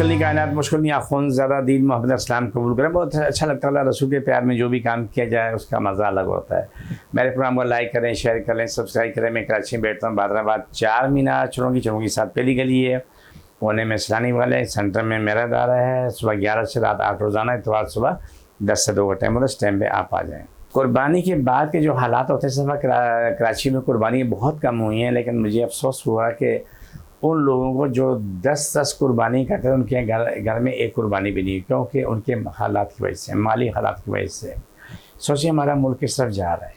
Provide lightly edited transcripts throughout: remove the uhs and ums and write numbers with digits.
मुश्किल नहीं कायनात मुश्किल नहीं आखुन ज़्यादा दीन मोहम्मद इस्लाम कबूल करें। बहुत अच्छा लगता है, रसूल के प्यार में जो भी काम किया जाए उसका मज़ा अलग होता है। मेरे प्रोग्राम को लाइक करें, शेयर करें, सब्सक्राइब करें। मैं कराची में बैठता हूँ, बादराबाद 4 मीनार चौरों की साथ पहली गली है, कोने में सलानी वाले, सेंटर में मेरा दारा है। सुबह 11 से रात 8 रोज़ाना, इतवार सुबह 10 से 2 का टाइम होता है। इस टाइम पर आप आ जाएँ। कुर्बानी के बाद के जो हालात होते हैं, सफ़ा कराची में कुर्बानी बहुत कम हुई हैं, लेकिन मुझे अफसोस हुआ कि उन लोगों को जो 10-10 कुर्बानी करते हैं उनके घर में एक कुर्बानी भी नहीं, क्योंकि उनके हालात की वजह से, माली हालात की वजह से। सोचिए हमारा मुल्क किस तरफ जा रहा है।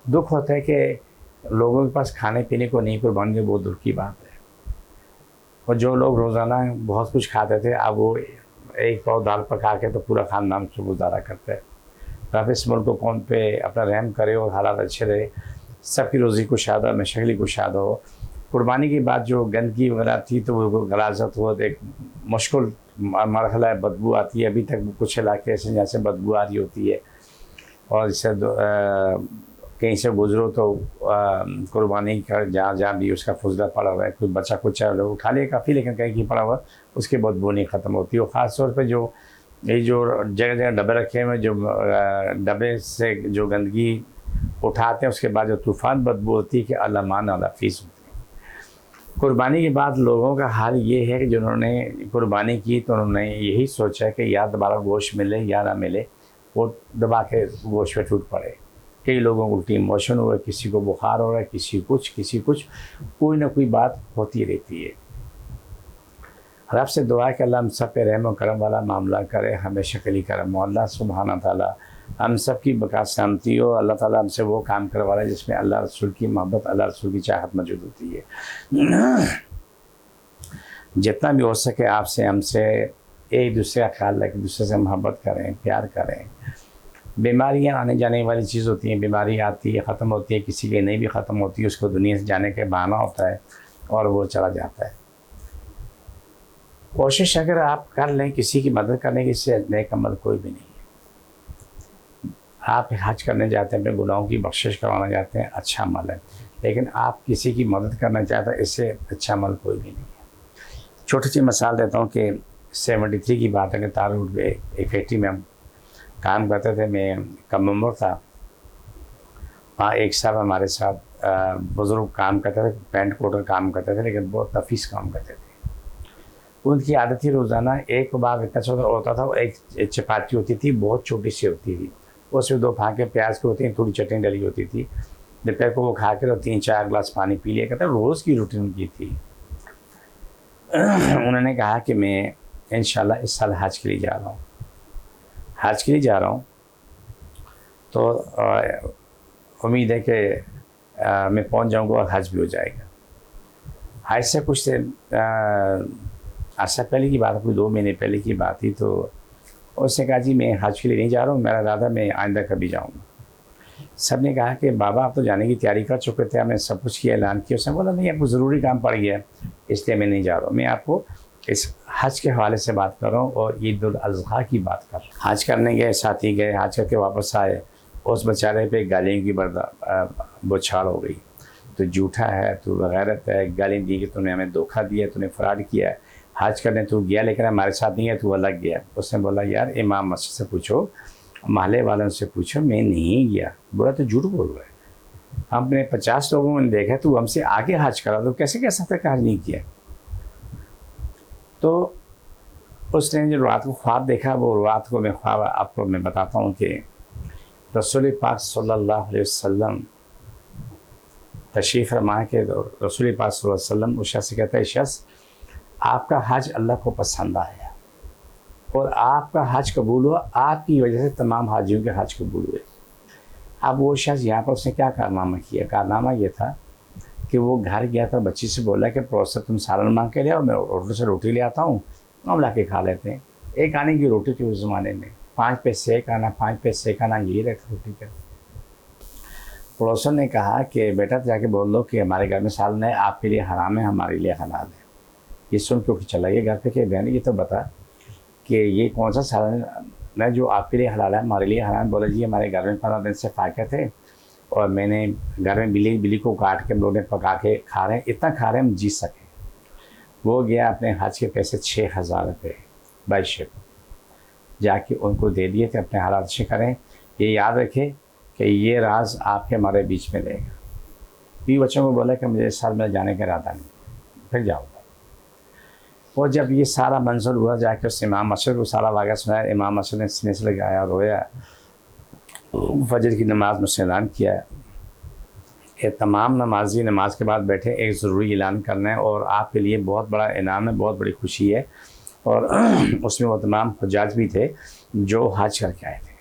दुख होता है कि लोगों के पास खाने पीने को नहीं, कुर्बानी बहुत दूर की बात है। और जो लोग रोज़ाना बहुत कुछ खाते थे, अब वो एक पाव दाल पका के तो पूरा खानदान से गुजारा करते हैं। रब इस मुल्क को कौन पे अपना रहम करे और हालात अच्छे रहे, सबकी रोज़ी कुशाद हो, मशगली कुशाद हो। कुर्बानी के बाद जो गंदगी वगैरह थी तो वो गलाजत हुआ, एक मुश्किल मरहला है, बदबू आती है। अभी तक कुछ इलाके ऐसे जहाँ से बदबू आ रही होती है, और इससे कहीं से गुजरो तो कुर्बानी का जहाँ भी उसका फुजला पड़ा हुआ है, कोई बच्चा कुछ लोग उठा ले काफ़ी, लेकिन कहीं की पड़ा हुआ उसकी बदबू नहीं ख़त्म होती। और ख़ास तौर पर जो ये जो जगह जगह डब्बे रखे हुए, जो डब्बे से जो गंदगी उठाते हैं, उसके बाद जो तूफ़ान बदबू होती है कि अल्लाह मान अल्लाह फीस होती है। कुर्बानी के बाद लोगों का हाल ये है कि जिन्होंने कुर्बानी की तो उन्होंने यही सोचा कि या दोबारा गोश्त मिले या ना मिले, वो दबा के गोश्त पे टूट पड़े। कई लोगों को उल्टी मोशन हो रहा है, किसी को बुखार हो रहा है, किसी कुछ कोई ना कोई बात होती रहती है। रब से दुआ है कि अल्लाह हम सब पे रहम और करम वाला मामला करे, हमेशा के लिए करम। अल्लाह सुब्हाना ताला हम सब की बका सलामती हो। अल्लाह ताला हमसे वो काम करवा रहा है जिसमें अल्लाह रसूल की मोहब्बत, अल्लाह रसूल की चाहत मौजूद होती है। जितना भी हो सके आपसे हमसे एक दूसरे का ख्याल रखें, दूसरे से मोहब्बत करें, प्यार करें। बीमारियां आने जाने वाली चीज़ होती हैं, बीमारी आती है, ख़त्म होती है, किसी की नहीं भी ख़त्म होती है, उसको दुनिया से जाने के बहाना होता है और वो चला जाता है। कोशिश अगर आप कर लें किसी की मदद करने की, इससे नेक अमल कोई भी नहीं है। आप हज करने जाते हैं, अपने गुनाहों की बख्शिश करवाना चाहते हैं, अच्छा अमल है, लेकिन आप किसी की मदद करना चाहते हैं, इससे अच्छा अमल कोई भी नहीं है। छोटी सी मिसाल देता हूँ कि 73 की बात है कि तारुड में एक फैक्ट्री में हम काम करते थे। मैं कम उम्र था, वहाँ एक साहब हमारे साथ बुज़ुर्ग काम करते थे, पेंट कोटर काम करते थे, लेकिन बहुत नफीस काम करते थे। उनकी आदत थी रोज़ाना एक बार इतना छोटा होता था, एक चपाती होती थी, बहुत छोटी सी होती थी, उसमें 2 फाँके प्याज की होती हैं, थोड़ी चटनी डली होती थी। दोपहर को वो खा कर और 3-4 गिलास पानी पी लिया करता। रोज़ की रूटीन उनकी थी। उन्होंने कहा कि मैं इंशाल्लाह इस साल हज के लिए जा रहा हूँ, तो उम्मीद है कि मैं पहुँच जाऊँगा और हज भी हो जाएगा। हज से कुछ अर्सा पहले की बात, कोई 2 महीने पहले की बात थी। तो उसने कहा जी मैं हज के लिए नहीं जा रहा हूँ, मेरा इरादा मैं आइंदा कभी जाऊँगा। सब ने कहा कि बाबा आप तो जाने की तैयारी कर चुके थे, आपने सब कुछ किया, ऐलान किया। उसने बोला नहीं, आपको ज़रूरी काम पड़ गया इसलिए मैं नहीं जा रहा हूँ। मैं आपको इस हज के हवाले से बात कर रहा हूँ और ईद उल अज़हा की बात कर रहा हूँ। हज करने गए, साथी गए, हज करके वापस आए, उस बेचारे पे गालियों की बौछार हो गई। तो झूठा है, तू बगैरत है, गाली दी कि तूने हमें धोखा दिया, तूने फ्रॉड किया है, हज करने तू गया लेकिन हमारे साथ नहीं है, तू अलग गया। उसने बोला यार इमाम मस्जिद से पूछो, महल्ले वालों से पूछो, मैं नहीं गया। बोला तो झूठ बोल रहा है, हमने 50 लोगों ने देखा, तू हमसे आगे हज करा, तो कैसे कह सकता है हज नहीं किया। तो उसने जो रात को ख्वाब देखा, वो रात को मैं ख्वाब आपको मैं बताता हूँ कि रसूल पाक सल्लल्लाहु अलैहि वसल्लम तशरीफ़ फरमा के रसूल पाक सल्लल्लाहु अलैहि वसल्लम उस शख्स से कहता है, शख्स आपका हज अल्लाह को पसंद आया और आपका हज कबूल हुआ, आपकी वजह से तमाम हाजियों के हज कबूल हुए। अब वो शख्स यहाँ पर उसने क्या कारनामा किया? कारनामा ये था कि वो घर गया था, बच्ची से बोला कि प्रोसेस तुम सालन मांग के ले आओ, मैं होटल से रोटी ले आता हूँ, हम ला के खा लेते हैं। एक आने की रोटी थी उस ज़माने में, 5 पैसे एक आना, 5 पैसे एक आना, यही रहता रोटी का। पड़ोसन ने कहा कि बेटा जाके बोल दो कि हमारे घर में सालन है, आपके लिए हराम है, हमारे लिए हलाल है। ये सुन के चला गया घर पे कि बहन ये तो बता कि ये कौन सा सालन है जो आपके लिए हलाल है, हमारे लिए हराम। बोला जी हमारे घर में 15 दिन से फाके थे और मैंने घर में बिल्ली को काट के हम लोग ने पका के खा रहे हैं, इतना खा रहे हैं हम जीत सकें। वो गया अपने हज के पैसे 6,000 रुपये बाईशे को जाके उनको दे दिए थे, अपने हालात से करें। ये याद रखें कि ये राज आपके हमारे बीच में रहेगा। भी बच्चों को बोला कि मुझे इस साल में जाने का इरादा नहीं, फिर जाऊँगा। और जब ये सारा मंजूर हुआ, जाके उस इमाम मस्जिद को सारा वाक़ा सुनाया। इमाम मस्जिद ने सीने से लगाया, रोया, फजर की नमाज में ऐलान किया कि तमाम नमाजी नमाज के बाद बैठे, एक ज़रूरी ऐलान करना है और आपके लिए बहुत बड़ा इनाम है, बहुत बड़ी खुशी है। और उसमें वो तमाम हुज्जाज भी थे जो हज करके आए थे।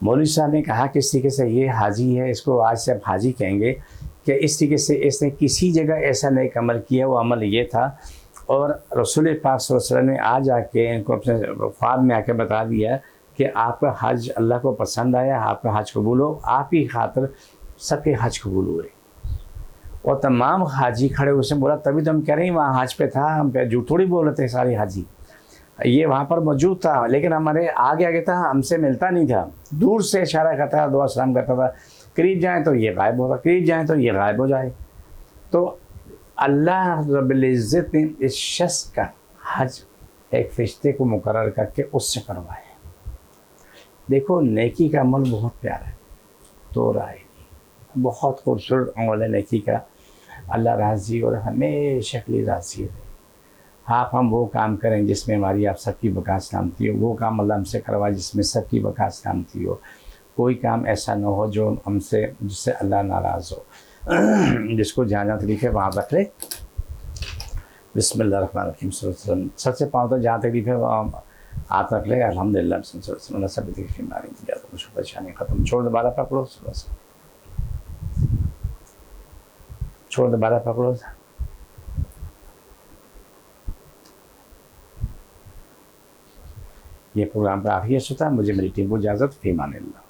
मौलवी साहब ने कहा कि इस तरीके से ये हाजी है, इसको आज से आप हाजी कहेंगे कि इस तरीके से इसने किसी जगह ऐसा नेक अमल किया, वो अमल ये था। और रसूल पाक सल्लल्लाहु अलैहि वसल्लम ने आज आके इनको अपने ख्वाब में आके बता दिया कि आपका हज अल्लाह को पसंद आया, आपका हज कबूल हो, आप ही खातिर सबके हज कबूल हुए। और तमाम हाजी खड़े उसने बोला, तभी तो हम कह रहे हैं वहाँ हज पे था, हम पे झूठ थोड़ी बोल रहे थे, सारे हाजी ये वहाँ पर मौजूद था, लेकिन हमारे आगे आगे था, हमसे मिलता नहीं था, दूर से इशारा करता था, दुआ सलाम करता था, करीब जाएँ तो ये गायब होगा, करीब जाएँ तो ये गायब हो जाए। तो अल्लाह रब्बुल इज़्ज़त ने इस शख्स का हज एक फरिश्ते को मुकर्रर करके उससे करवाए। देखो नेकी का अमल बहुत प्यारा है, तो राय नहीं, बहुत खूबसूरत अमल है नेकी का। अल्लाह राज़ी और हमेशा के लिए राज़ी रहे। आप हम वो काम करें जिसमें हमारी आप सबकी बका सलामती हो, वो काम अल्लाह हमसे करवाए जिसमें सबकी बका सलामती हो। कोई काम ऐसा ना हो जो हमसे जिससे अल्लाह नाराज़ हो। जिसको जहाँ जहाँ तकलीफ है वहाँ रख ले। बिस्मिल्लाहिर्रहमानिर्रहीम। सबसे पाँव तक जहाँ तकलीफ है वहाँ हाथ रख ले। अल्हम्दुलिल्लाह सब तकलीफ बीमारी परेशानी ख़त्म। छोड़ दोबारा पकड़ो, छोड़ दोबारा पकड़ो। ये प्रोग्राम पर आखिरी होता है। मुझे मेरी टीम को इजाज़त, फ़ी अमान अल्लाह।